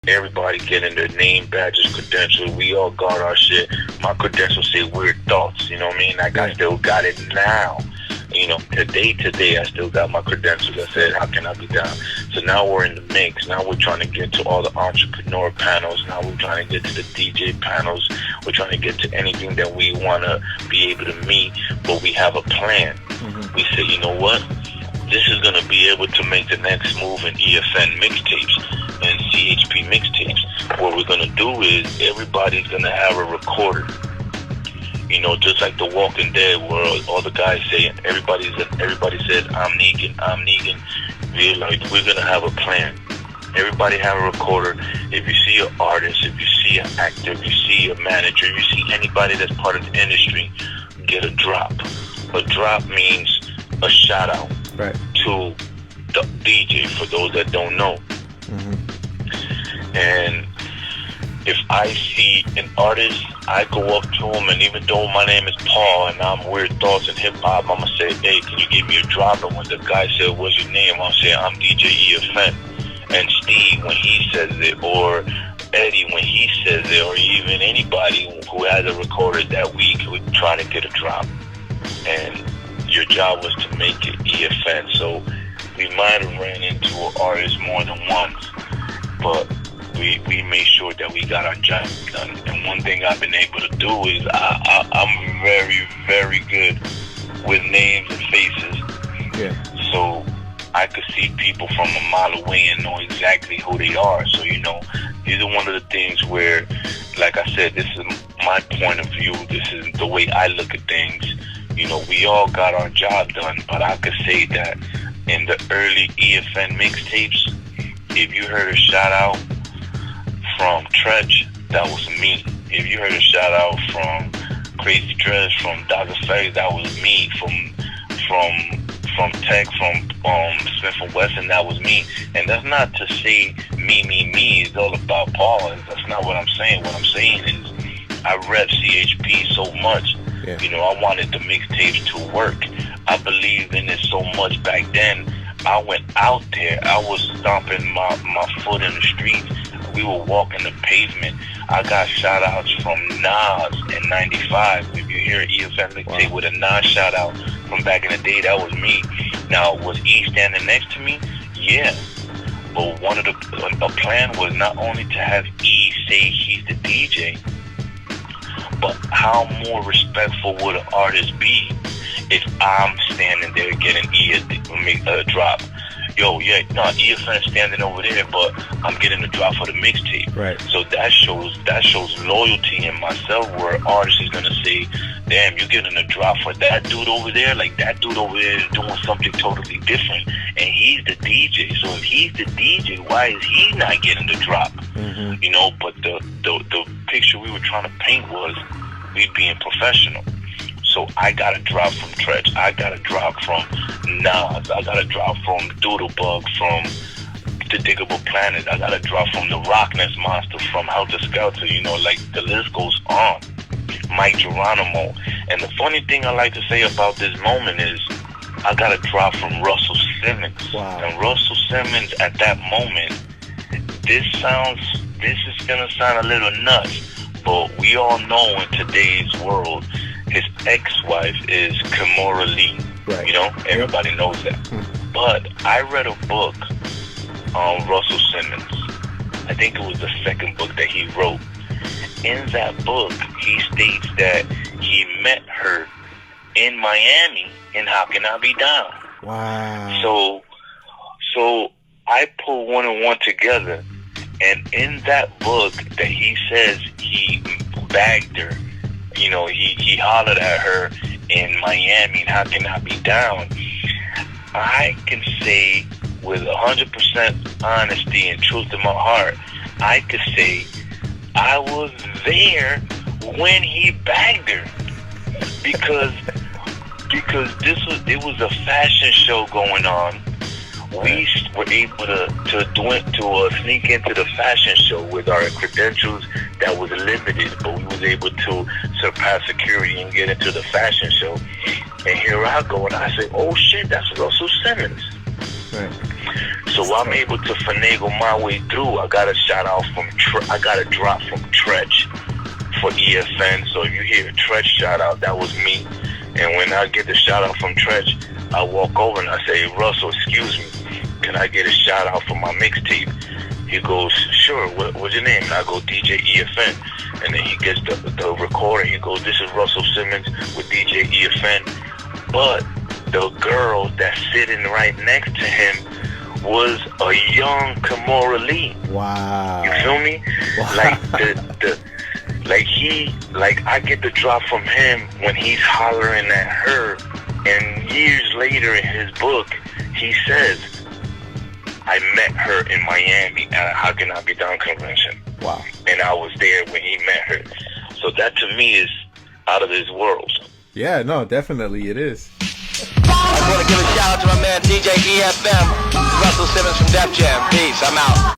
Everybody getting their name, badges, credentials. We all got our shit. My credentials say Weird Thoughts. You know what I mean? Like, I still got it now. You know, today, I still got my credentials. I said, how can I be down? So now we're in the mix. Now we're trying to get to all the entrepreneur panels. Now we're trying to get to the DJ panels. We're trying to get to anything that we want to be able to meet, but we have a plan. We say, you know what? This is going to be able to make the next move in EFN mixtapes and CHP mixtapes. What we're going to do is everybody's going to have a recorder. You know, just like The Walking Dead, where all the guys say, everybody says, I'm Negan. We're going to have a plan. Everybody have a recorder. If you see an artist, if you see an actor, if you see a manager, if you see anybody that's part of the industry, get a drop. A drop means a shout out to the DJ, for those that don't know. And if I see an artist, I go up to him, and even though my name is Paul and I'm Weird Thoughts and Hip Hop, I'm gonna say, hey, can you give me a drop? And when the guy said, what's your name? I'm saying, I'm DJ EFN. And Steve, when he says it, or Eddie, when he says it, or even anybody who has a recorder that week, would try to get a drop. And your job was to make it EFN. So we might have ran into an artist more than once, but we made sure that we got our job done. And one thing I've been able to do is I'm very, very good with names and faces. So I could see people from a mile away and know exactly who they are. So, you know, these are one of the things where, like I said, this is my point of view. This is the way I look at things. You know, we all got our job done, but I could say that in the early EFN mixtapes, if you heard a shout out from Tretch, that was me. If you heard a shout out from Crazy Dress, from Dr. Faye, that was me. From Tech, from Smith & Wesson, that was me. And that's not to say me. It's all about Paul. That's not what I'm saying. What I'm saying is I rep CHP so much. You know, I wanted the mixtapes to work. I believed in it so much back then. I went out there. I was stomping my foot in the streets. We were walking the pavement. I got shout-outs from Nas in 95. If you hear EFN mixtape with a Nas shout-out from back in the day, that was me. Now, was E standing next to me? Yeah. But a plan was not only to have E say he's the DJ, but how more respectful would an artist be if I'm standing there getting E a drop? Yo, EFN standing over there, but I'm getting a drop for the mixtape. Right. So that shows loyalty in myself, where an artist is gonna say, damn, you're getting a drop for that dude over there? Like, that dude over there is doing something totally different, and he's the DJ. So if he's the DJ, why is he not getting the drop? You know, but the picture we were trying to paint was we being professional. So I got a drop from Tretch. I got a drop from Nas. I got a drop from Doodlebug, from The Diggable Planet. I got a drop from the Rockness Monster, from Helter Skelter. You know, like, the list goes on. Mike Geronimo. And the funny thing I like to say about this moment is I got a drop from Russell Simmons. And Russell Simmons, at that moment, this is going to sound a little nuts, but we all know in today's world, his ex-wife is Kimora Lee. You know, everybody knows that. But I read a book on Russell Simmons. I think it was the second book that he wrote. In that book, he states that he met her in Miami in How Can I Be Down? So I put one and one together, and in that book that he says he bagged her, you know, he hollered at her in Miami and How Can I Be Down, I can say with 100% honesty and truth in my heart, I could say I was there when he bagged her, because it was a fashion show going on. We were able to sneak into the fashion show with our credentials that was limited, but we was able to surpass security and get into the fashion show. And here I go, and I say, oh shit, that's Russell Simmons. So I'm able to finagle my way through. I got a shout out from I got a drop from Tretch for EFN. So if you hear a Tretch shout out, that was me. And when I get the shout out from Tretch, I walk over and I say, Russell, excuse me, can I get a shout out for my mixtape? He goes, sure, what's your name? And I go, DJ EFN. And then he gets the recorder. He goes, this is Russell Simmons with DJ EFN. But the girl that's sitting right next to him was a young Kimora Lee. Wow. You feel me? Wow. Like I get the drop from him when he's hollering at her, and years later in his book, he says, I met her in Miami at a How Can I Be Down convention. Wow. And I was there when he met her. So that to me is out of this world. Yeah, no, definitely it is. I want to give a shout out to my man DJ EFM, Russell Simmons from Def Jam. Peace, I'm out.